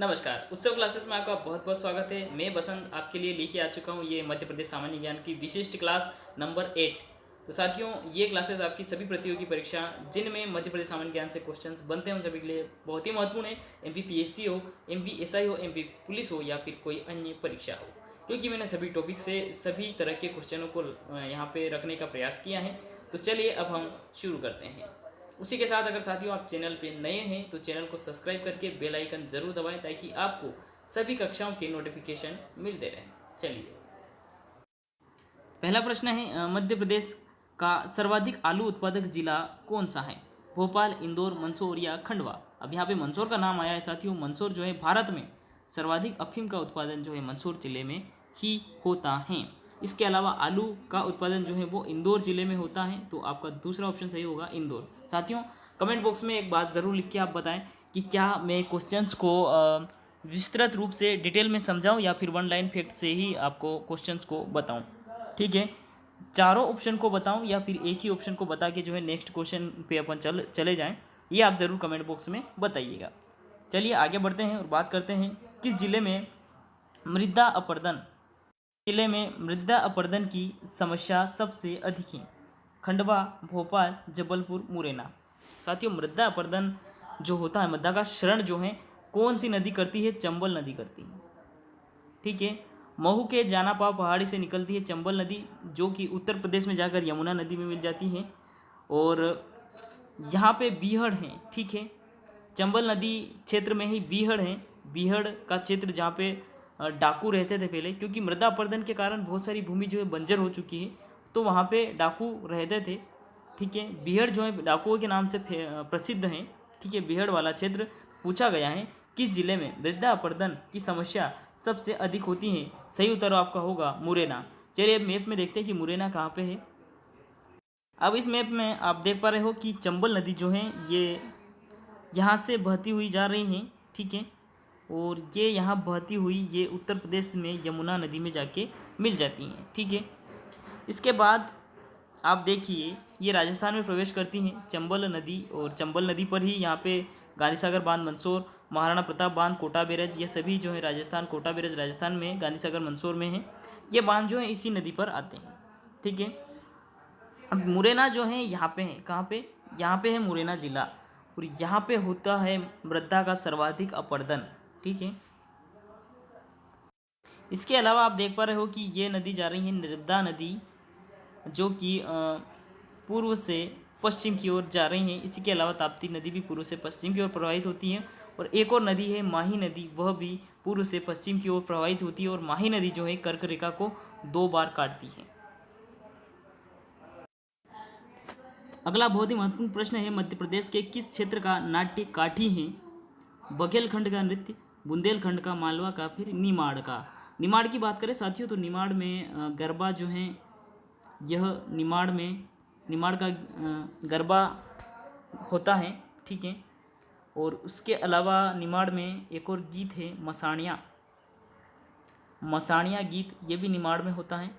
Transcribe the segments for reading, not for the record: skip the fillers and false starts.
नमस्कार। उत्सव क्लासेस में आपका बहुत बहुत स्वागत है। मैं बसंत आपके लिए लेके आ चुका हूँ ये मध्य प्रदेश सामान्य ज्ञान की विशिष्ट क्लास नंबर 8। तो साथियों, ये क्लासेस आपकी सभी प्रतियोगी परीक्षा जिनमें मध्य प्रदेश सामान्य ज्ञान से क्वेश्चंस बनते हैं उन सभी के लिए बहुत ही महत्वपूर्ण है। एमपीपीएससी हो, एमपीएसआई हो, एमपी पुलिस हो या फिर कोई अन्य परीक्षा हो, क्योंकि मैंने सभी टॉपिक से सभी तरह के क्वेश्चनों को यहाँ पे रखने का प्रयास किया है। तो चलिए अब हम शुरू करते हैं। उसी के साथ अगर साथियों आप चैनल पे नए हैं तो चैनल को सब्सक्राइब करके बेल आइकन जरूर दबाएं ताकि आपको सभी कक्षाओं के नोटिफिकेशन मिलते रहें। चलिए, पहला प्रश्न है, मध्य प्रदेश का सर्वाधिक आलू उत्पादक जिला कौन सा है? भोपाल, इंदौर, मंदसौर या खंडवा? अब यहाँ पे मंदसौर का नाम आया है साथियों। मंदसौर जो है भारत में सर्वाधिक अफीम का उत्पादन जो है मंदसौर जिले में ही होता है। इसके अलावा आलू का उत्पादन जो है वो इंदौर जिले में होता है। तो आपका दूसरा ऑप्शन सही होगा, इंदौर। साथियों, कमेंट बॉक्स में एक बात ज़रूर लिख के आप बताएं कि क्या मैं क्वेश्चंस को विस्तृत रूप से डिटेल में समझाऊं या फिर वन लाइन फैक्ट से ही आपको क्वेश्चंस को बताऊं। ठीक है, चारों ऑप्शन को बताऊं या फिर एक ही ऑप्शन को बता के जो है नेक्स्ट क्वेश्चन पे अपन चले जाएं, ये आप ज़रूर कमेंट बॉक्स में बताइएगा। चलिए आगे बढ़ते हैं और बात करते हैं किस जिले में मृदा अपरदन की समस्या सबसे अधिक है? खंडवा, भोपाल, जबलपुर, मुरैना? साथियों, मृदा अपरदन जो होता है, मृदा का क्षरण जो है कौन सी नदी करती है? चंबल नदी करती है। ठीक है, महू के जानापाव पहाड़ी से निकलती है चंबल नदी, जो कि उत्तर प्रदेश में जाकर यमुना नदी में मिल जाती है। और यहाँ पे बीहड़ है। ठीक है, चंबल नदी क्षेत्र में ही बीहड़ है। बीहड़ का क्षेत्र जहाँ पे डाकू रहते थे पहले, क्योंकि मृदा अपरदन के कारण बहुत सारी भूमि जो है बंजर हो चुकी है, तो वहाँ पे डाकू रहते थे। ठीक है, बीहड़ जो है डाकुओं के नाम से प्रसिद्ध है। ठीक है, बीहड़ वाला क्षेत्र पूछा गया है किस जिले में मृदा अपरदन की समस्या सबसे अधिक होती है? सही उत्तर आपका होगा मुरैना। चलिए अब मैप में देखते हैं कि मुरैना कहाँ पे है। अब इस मैप में आप देख पा रहे हो कि चंबल नदी जो है ये यहाँ से बहती हुई जा रही हैं। ठीक है, और ये यहाँ बहती हुई ये उत्तर प्रदेश में यमुना नदी में जाके मिल जाती हैं। ठीक है, इसके बाद आप देखिए ये राजस्थान में प्रवेश करती हैं चंबल नदी, और चंबल नदी पर ही यहाँ पे गांधी सागर बांध मंदसौर, महाराणा प्रताप बांध, कोटा बैराज, ये सभी जो है राजस्थान, कोटा बैराज राजस्थान में है, गांधी सागर मंदसौर में है। ये बांध जो है इसी नदी पर आते हैं। ठीक है, अब मुरैना जो है यहाँ पे है, कहाँ पे? यहाँ पे है मुरैना जिला, और यहाँ पे होता है मृदा का सर्वाधिक अपरदन। ठीक है, इसके अलावा आप देख पा रहे हो कि ये नदी जा रही है नर्मदा नदी, जो कि पूर्व से पश्चिम की ओर जा रही हैं। इसी के अलावा ताप्ती नदी भी पूर्व से पश्चिम की ओर प्रवाहित होती है, और एक और नदी है माही नदी, वह भी पूर्व से पश्चिम की ओर प्रवाहित होती है। और माही नदी जो है कर्क रेखा को 2 बार काटती है। अगला बहुत ही महत्वपूर्ण प्रश्न है, मध्य प्रदेश के किस क्षेत्र का नाट्य काठी है? बघेलखंड का नृत्य, बुंदेलखंड का, मालवा का, फिर निमाड़ का? निमाड़ की बात करें साथियों तो निमाड़ में गरबा जो है, यह निमाड़ का गरबा होता है। ठीक है, और उसके अलावा निमाड़ में एक और गीत है मसाणिया गीत, ये भी निमाड़ में होता है,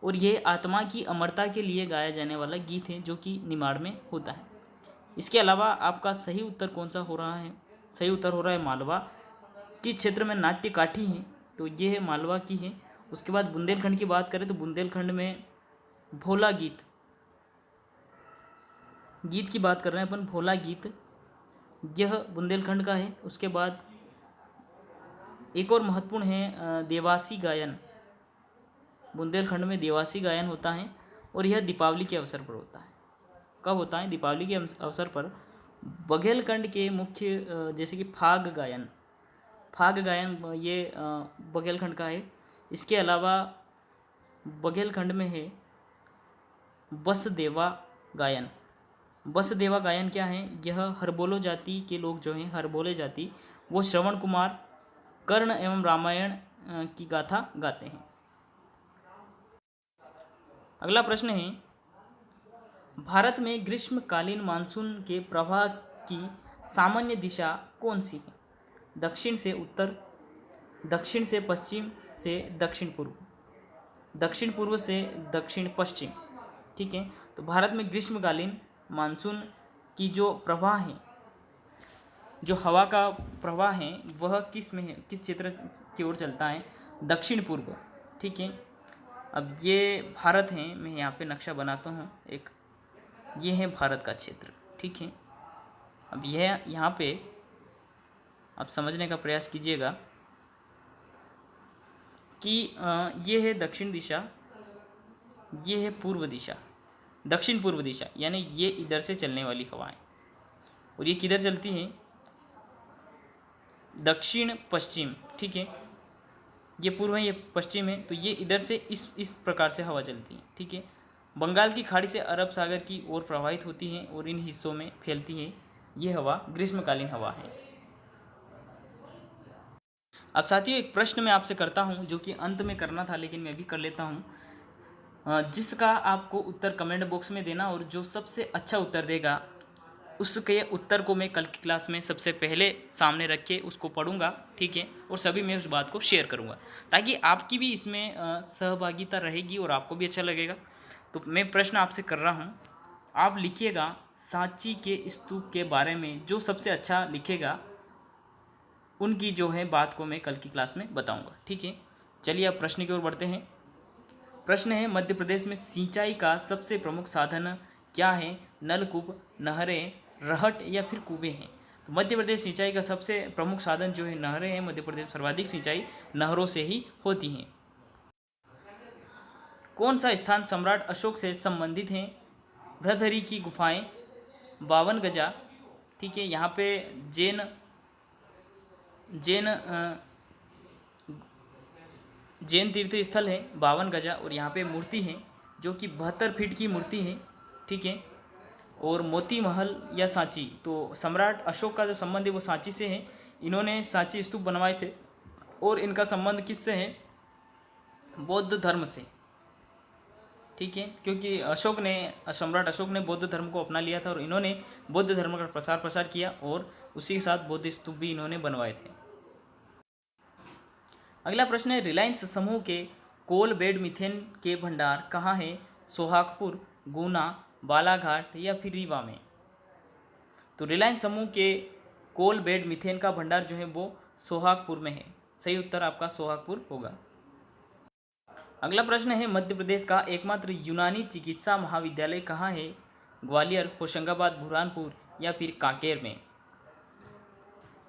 और ये आत्मा की अमरता के लिए गाया जाने वाला गीत है जो कि निमाड़ में होता है। इसके अलावा आपका सही उत्तर कौन सा हो रहा है? सही उत्तर हो रहा है मालवा। किस क्षेत्र में नाट्य काठी है? तो ये है मालवा की है। उसके बाद बुंदेलखंड की बात करें तो बुंदेलखंड में भोला गीत की बात कर रहे हैं अपन, भोला गीत, यह बुंदेलखंड का है। उसके बाद एक और महत्वपूर्ण है देवासी गायन, बुंदेलखंड में देवासी गायन होता है, और यह दीपावली के अवसर पर होता है। कब होता है? दीपावली के अवसर पर। बघेलखंड के मुख्य जैसे कि फाग गायन ये बघेलखंड का है। इसके अलावा बघेलखंड में है बसदेवा गायन क्या है? यह हरबोलो जाति के लोग जो हैं, हरबोले जाति, वो श्रवण कुमार, कर्ण एवं रामायण की गाथा गाते हैं। अगला प्रश्न है, भारत में ग्रीष्मकालीन मानसून के प्रवाह की सामान्य दिशा कौन सी है? दक्षिण से उत्तर, दक्षिण से पश्चिम से दक्षिण पूर्व, दक्षिण पूर्व से दक्षिण पश्चिम। ठीक है, तो भारत में ग्रीष्मकालीन मानसून की जो प्रवाह है जो हवा का प्रवाह है वह किस में है, किस क्षेत्र की ओर चलता है? दक्षिण पूर्व। ठीक है, अब ये भारत है, मैं यहाँ पे नक्शा बनाता हूँ एक, ये है भारत का क्षेत्र। ठीक है, अब यह यहाँ पे आप समझने का प्रयास कीजिएगा कि ये है दक्षिण दिशा, ये है पूर्व दिशा, दक्षिण पूर्व दिशा, यानी ये इधर से चलने वाली हवाएं, और ये किधर चलती हैं? दक्षिण पश्चिम। ठीक है, ये पूर्व है, ये पश्चिम है, तो ये इधर से इस प्रकार से हवा चलती है। ठीक है, बंगाल की खाड़ी से अरब सागर की ओर प्रवाहित होती हैं और इन हिस्सों में फैलती है। ये हवा ग्रीष्मकालीन हवा है। अब साथियों एक प्रश्न मैं आपसे करता हूँ, जो कि अंत में करना था लेकिन मैं भी कर लेता हूँ, जिसका आपको उत्तर कमेंट बॉक्स में देना, और जो सबसे अच्छा उत्तर देगा उसके उत्तर को मैं कल की क्लास में सबसे पहले सामने रख के उसको पढ़ूंगा। ठीक है, और सभी में उस बात को शेयर करूंगा, ताकि आपकी भी इसमें सहभागिता रहेगी और आपको भी अच्छा लगेगा। तो मैं प्रश्न आपसे कर रहा हूँ, आप लिखिएगा सांची के स्तूप के बारे में, जो सबसे अच्छा लिखेगा उनकी जो है बात को मैं कल की क्लास में बताऊंगा। ठीक है, चलिए अब प्रश्न की ओर बढ़ते हैं। प्रश्न है, मध्य प्रदेश में सिंचाई का सबसे प्रमुख साधन क्या है? नलकूप, नहरें, रहट या फिर कुएं हैं? तो मध्य प्रदेश सिंचाई का सबसे प्रमुख साधन जो है नहरें हैं। मध्य प्रदेश सर्वाधिक सिंचाई नहरों से ही होती हैं। कौन सा स्थान सम्राट अशोक से संबंधित है? बृहदहरि की गुफाएं, 52 गजा। ठीक है, यहाँ पे जैन जैन जैन तीर्थ स्थल है 52 गजा, और यहाँ पे मूर्ति है जो कि 72 फीट की मूर्ति है। ठीक है, और मोती महल या सांची, तो सम्राट अशोक का जो संबंध है वो सांची से है। इन्होंने सांची स्तूप बनवाए थे, और इनका संबंध किससे है? बौद्ध धर्म से। ठीक है, क्योंकि सम्राट अशोक ने बौद्ध धर्म को अपना लिया था, और इन्होंने बौद्ध धर्म का प्रसार किया, और उसी के साथ बौद्ध स्तूप भी इन्होंने बनवाए थे। अगला प्रश्न है, रिलायंस समूह के कोल बेड मीथेन के भंडार कहाँ है? सोहागपुर, गुना, बालाघाट या फिर रीवा में? तो रिलायंस समूह के कोल बेड मीथेन का भंडार जो है वो सोहागपुर में है। सही उत्तर आपका सोहागपुर होगा। अगला प्रश्न है, मध्य प्रदेश का एकमात्र यूनानी चिकित्सा महाविद्यालय कहाँ है? ग्वालियर, होशंगाबाद, बुरहानपुर या फिर कांकेर में?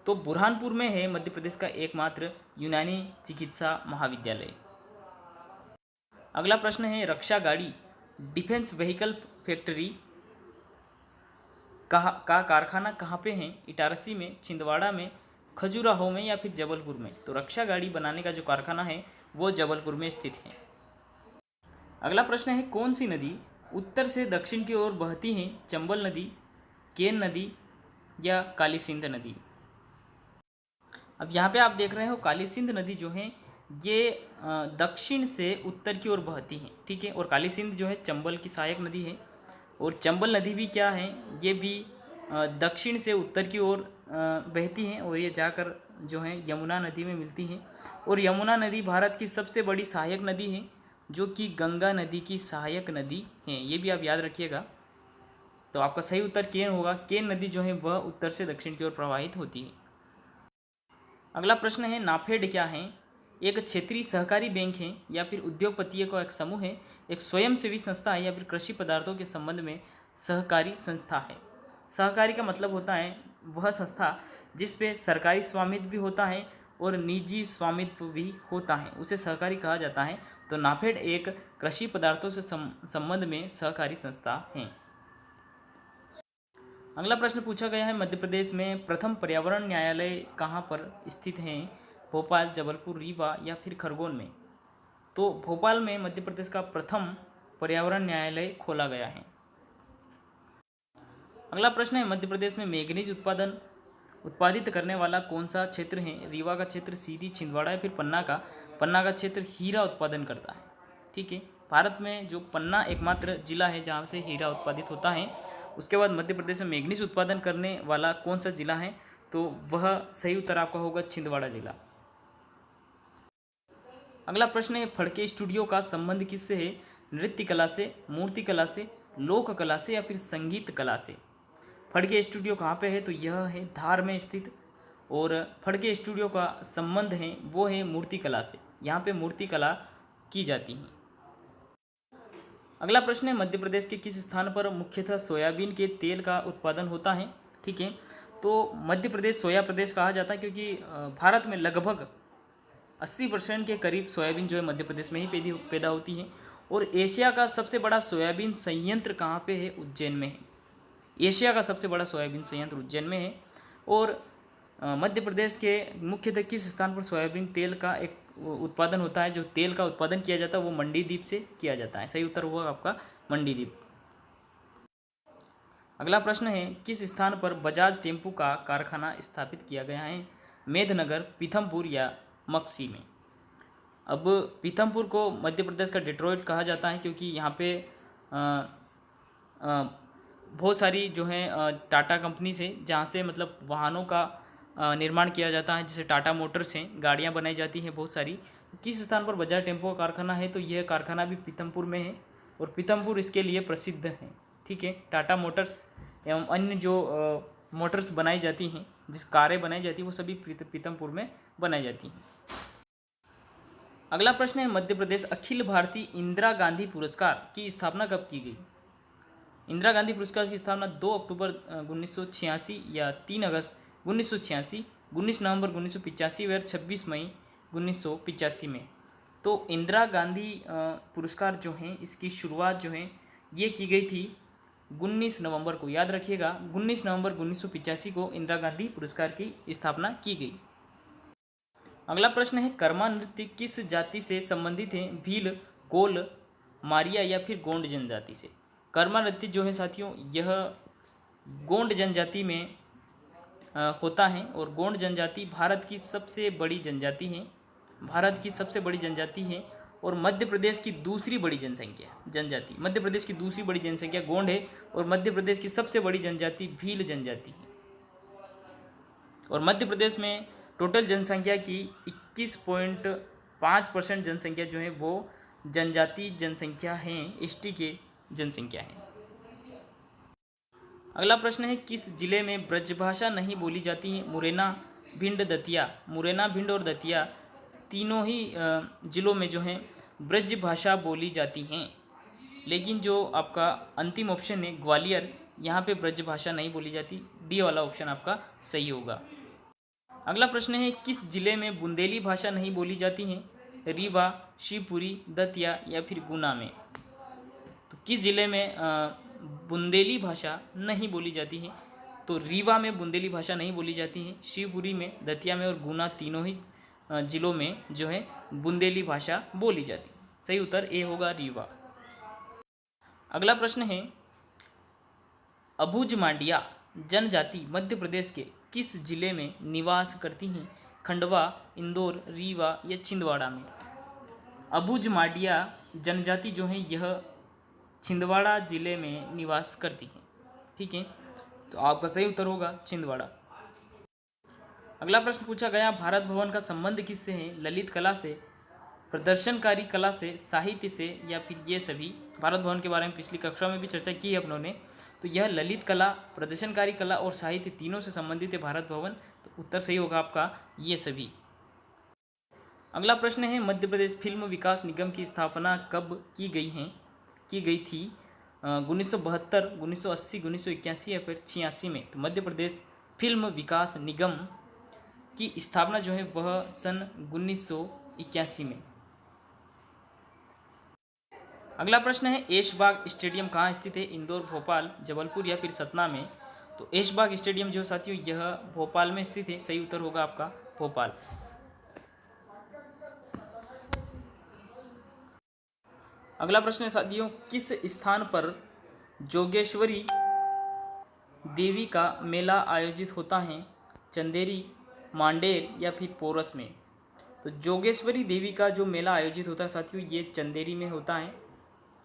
तो बुरहानपुर में है मध्य प्रदेश का एकमात्र यूनानी चिकित्सा महाविद्यालय। अगला प्रश्न है, रक्षा गाड़ी डिफेंस व्हीकल फैक्ट्री का कारखाना कहाँ पे है? इटारसी में, छिंदवाड़ा में, खजुराहो में या फिर जबलपुर में? तो रक्षा गाड़ी बनाने का जो कारखाना है वो जबलपुर में स्थित है। अगला प्रश्न है, कौन सी नदी उत्तर से दक्षिण की ओर बहती है? चंबल नदी, केन नदी या काली सिंध नदी? अब यहाँ पे आप देख रहे हो काली सिंध नदी जो है ये दक्षिण से उत्तर की ओर बहती है। ठीक है, और काली सिंध जो है चंबल की सहायक नदी है, और चंबल नदी भी क्या है, ये भी दक्षिण से उत्तर की ओर बहती हैं, और ये जाकर जो है यमुना नदी में मिलती हैं। और यमुना नदी भारत की सबसे बड़ी सहायक नदी है, जो कि गंगा नदी की सहायक नदी है। ये भी आप याद रखिएगा। तो आपका सही उत्तर केन होगा। केन नदी जो है वह उत्तर से दक्षिण की ओर प्रवाहित होती है। अगला प्रश्न है, नाफेड क्या है? एक क्षेत्रीय सहकारी बैंक है, या फिर उद्योगपतियों का एक समूह है, एक स्वयंसेवी संस्था है, या फिर कृषि पदार्थों के संबंध में सहकारी संस्था है? सहकारी का मतलब होता है वह संस्था जिस पे सरकारी स्वामित्व भी होता है और निजी स्वामित्व भी होता है, उसे सहकारी कहा जाता है। तो नाफेड एक कृषि पदार्थों से संबंध में सहकारी संस्था है। अगला प्रश्न पूछा गया है, मध्य प्रदेश में प्रथम पर्यावरण न्यायालय कहाँ पर स्थित है? भोपाल, जबलपुर, रीवा या फिर खरगोन में? तो भोपाल में मध्य प्रदेश का प्रथम पर्यावरण न्यायालय खोला गया है। अगला प्रश्न है, मध्य प्रदेश में मैंगनीज उत्पादित करने वाला कौन सा क्षेत्र है? रीवा का क्षेत्र, सीधी, छिंदवाड़ा या फिर पन्ना का क्षेत्र हीरा उत्पादन करता है। ठीक है, भारत में जो पन्ना एकमात्र जिला है जहाँ से हीरा उत्पादित होता है। उसके बाद मध्य प्रदेश में मैंगनीज उत्पादन करने वाला कौन सा जिला है? तो वह सही उत्तर आपका होगा छिंदवाड़ा जिला। अगला प्रश्न है, फड़के स्टूडियो का संबंध किससे है? नृत्य कला से, मूर्ति कला से, लोक कला से या फिर संगीत कला से? फड़के स्टूडियो कहाँ पे है, तो यह है धार में स्थित। और फड़के स्टूडियो का संबंध है वो है मूर्तिकला से, यहाँ पे मूर्तिकला की जाती है। अगला प्रश्न है, मध्य प्रदेश के किस स्थान पर मुख्यतः सोयाबीन के तेल का उत्पादन होता है। ठीक है, तो मध्य प्रदेश सोया प्रदेश कहा जाता है क्योंकि भारत में लगभग 80% के करीब सोयाबीन जो है मध्य प्रदेश में ही पैदा होती है। और एशिया का सबसे बड़ा सोयाबीन संयंत्र कहाँ पे है, उज्जैन में है। एशिया का सबसे बड़ा सोयाबीन संयंत्र उज्जैन में है। और मध्य प्रदेश के मुख्यतः किस स्थान पर सोयाबीन तेल का एक उत्पादन होता है, जो तेल का उत्पादन किया जाता है वो मंडी द्वीप से किया जाता है। सही उत्तर हुआ आपका मंडी द्वीप। अगला प्रश्न है, किस स्थान पर बजाज टेम्पू का कारखाना स्थापित किया गया है, मेदनगर, पीथमपुर या मक्सी में। अब पीथमपुर को मध्य प्रदेश का डेट्रॉइट कहा जाता है क्योंकि यहाँ पे बहुत सारी जो है टाटा कंपनी से, जहाँ से मतलब वाहनों का निर्माण किया जाता है, जैसे टाटा मोटर्स हैं, गाड़ियाँ बनाई जाती हैं बहुत सारी। तो किस स्थान पर बजाज टेम्पो का कारखाना है, तो यह कारखाना भी पीथमपुर में है और पीथमपुर इसके लिए प्रसिद्ध है। ठीक है, टाटा मोटर्स एवं अन्य जो मोटर्स बनाई जाती हैं, जिस कारें बनाई जाती हैं, वो सभी पीथमपुर में बनाई जाती हैं। अगला प्रश्न है, मध्य प्रदेश अखिल भारतीय इंदिरा गांधी पुरस्कार की स्थापना कब की गई। इंदिरा गांधी पुरस्कार की स्थापना 2 अक्टूबर 1986 या 3 अगस्त 1986, 19 नवंबर 1985 और 26 मई 1985 में। तो इंदिरा गांधी पुरस्कार जो हैं, इसकी शुरुआत जो है ये की गई थी 19 नवंबर को। याद रखिएगा, 19 नवंबर 1985 को इंदिरा गांधी पुरस्कार की स्थापना की गई। अगला प्रश्न है, कर्मा नृत्य किस जाति से संबंधित है, भील, कोल, मारिया या फिर गोंड जनजाति से। कर्मा नृत्य जो है साथियों, यह गोंड जनजाति में होता है। और गोंड जनजाति भारत की सबसे बड़ी जनजाति है, भारत की सबसे बड़ी जनजाति है और मध्य प्रदेश की दूसरी बड़ी जनजाति, मध्य प्रदेश की दूसरी बड़ी जनसंख्या गोंड है और मध्य प्रदेश की सबसे बड़ी जनजाति भील जनजाति है। और मध्य प्रदेश में टोटल जनसंख्या की 21.5% जनसंख्या जो है वो जनजाति जनसंख्या है, एसटी के जनसंख्या है। अगला प्रश्न है, किस जिले में ब्रजभाषा नहीं बोली जाती है, मुरैना, भिंड, दतिया। मुरैना, भिंड और दतिया तीनों ही जिलों में जो है ब्रजभाषा बोली जाती हैं। लेकिन जो आपका अंतिम ऑप्शन है ग्वालियर, यहाँ पे ब्रजभाषा नहीं बोली जाती। डी वाला ऑप्शन आपका सही होगा। अगला प्रश्न है, किस जिले में बुंदेली भाषा नहीं बोली जाती है, रीवा, शिवपुरी, दतिया या फिर गुना में। तो किस जिले में बुंदेली भाषा नहीं बोली जाती है, तो रीवा में बुंदेली भाषा नहीं बोली जाती है, शिवपुरी में, दतिया में और गुना तीनों ही जिलों में जो है बुंदेली भाषा बोली जाती है। सही उत्तर ए होगा, रीवा। अगला प्रश्न है, अबुझ मांडिया जनजाति मध्य प्रदेश के किस जिले में निवास करती हैं, खंडवा, इंदौर, रीवा या छिंदवाड़ा में। अबुझ मांडिया जनजाति जो है यह छिंदवाड़ा जिले में निवास करती हैं। ठीक है, तो आपका सही उत्तर होगा छिंदवाड़ा। अगला प्रश्न पूछा गया, भारत भवन का संबंध किससे है, ललित कला से, प्रदर्शनकारी कला से, साहित्य से या फिर ये सभी। भारत भवन के बारे में पिछली कक्षा में भी चर्चा की है अपनों ने। तो यह ललित कला, प्रदर्शनकारी कला और साहित्य तीनों से संबंधित है भारत भवन। तो उत्तर सही होगा आपका ये सभी। अगला प्रश्न है, मध्य प्रदेश फिल्म विकास निगम की स्थापना कब की गई थी, 1972, 1980, 1981 या फिर 86 में। तो मध्य प्रदेश फिल्म विकास निगम की स्थापना जो है वह सन 1981 में। अगला प्रश्न है, ऐशबाग स्टेडियम कहाँ स्थित है, इंदौर, भोपाल, जबलपुर या फिर सतना में। तो ऐशबाग स्टेडियम जो साथियों यह भोपाल में स्थित है। सही उत्तर होगा आपका भोपाल। अगला प्रश्न है साथियों, किस स्थान पर जोगेश्वरी देवी का मेला आयोजित होता है, चंदेरी, मांडेर या फिर पोरस में। तो जोगेश्वरी देवी का जो मेला आयोजित होता है साथियों ये चंदेरी में होता है।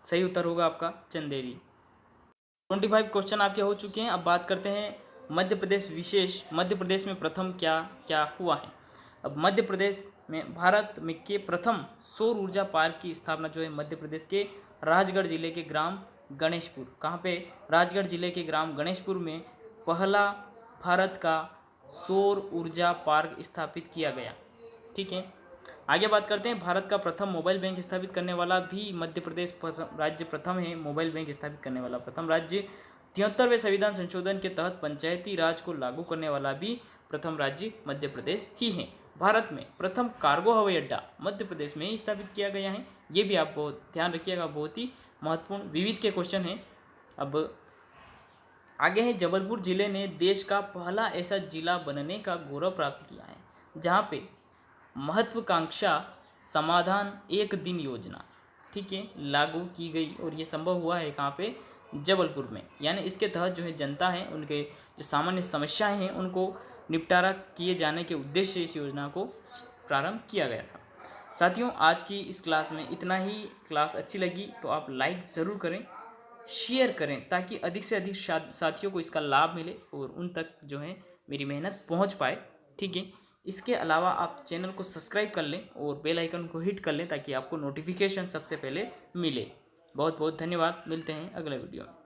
सही उत्तर होगा आपका चंदेरी। 25 क्वेश्चन आपके हो चुके हैं। अब बात करते हैं मध्य प्रदेश में प्रथम क्या क्या हुआ है। अब मध्य प्रदेश में भारत में के प्रथम सौर ऊर्जा पार्क की स्थापना जो है मध्य प्रदेश के राजगढ़ जिले के ग्राम गणेशपुर, कहाँ पे, राजगढ़ जिले के ग्राम गणेशपुर में पहला भारत का सौर ऊर्जा पार्क स्थापित किया गया। ठीक है, आगे बात करते हैं। भारत का प्रथम मोबाइल बैंक स्थापित करने वाला भी मध्य प्रदेश राज्य प्रथम है। मोबाइल बैंक स्थापित करने वाला प्रथम राज्य। 73वें संविधान संशोधन के तहत पंचायती राज को लागू करने वाला भी प्रथम राज्य मध्य प्रदेश ही है। भारत में प्रथम कार्गो हवाई अड्डा मध्य प्रदेश में ही स्थापित किया गया है। ये भी आप बहुत ध्यान रखिएगा, बहुत ही महत्वपूर्ण विविध के क्वेश्चन है। अब आगे है, जबलपुर जिले ने देश का पहला ऐसा जिला बनने का गौरव प्राप्त किया है जहाँ पे महत्वाकांक्षा समाधान एक दिन योजना, ठीक है, लागू की गई और ये संभव हुआ है कहाँ पे, जबलपुर में। यानी इसके तहत जो है जनता है उनके जो सामान्य समस्याएं हैं उनको निपटारा किए जाने के उद्देश्य से इस योजना को प्रारंभ किया गया था। साथियों, आज की इस क्लास में इतना ही। क्लास अच्छी लगी तो आप लाइक ज़रूर करें, शेयर करें, ताकि अधिक से अधिक साथियों को इसका लाभ मिले और उन तक जो है मेरी मेहनत पहुंच पाए। ठीक है, इसके अलावा आप चैनल को सब्सक्राइब कर लें और बेल आइकन को हिट कर लें ताकि आपको नोटिफिकेशन सबसे पहले मिले। बहुत बहुत धन्यवाद, मिलते हैं अगले वीडियो में।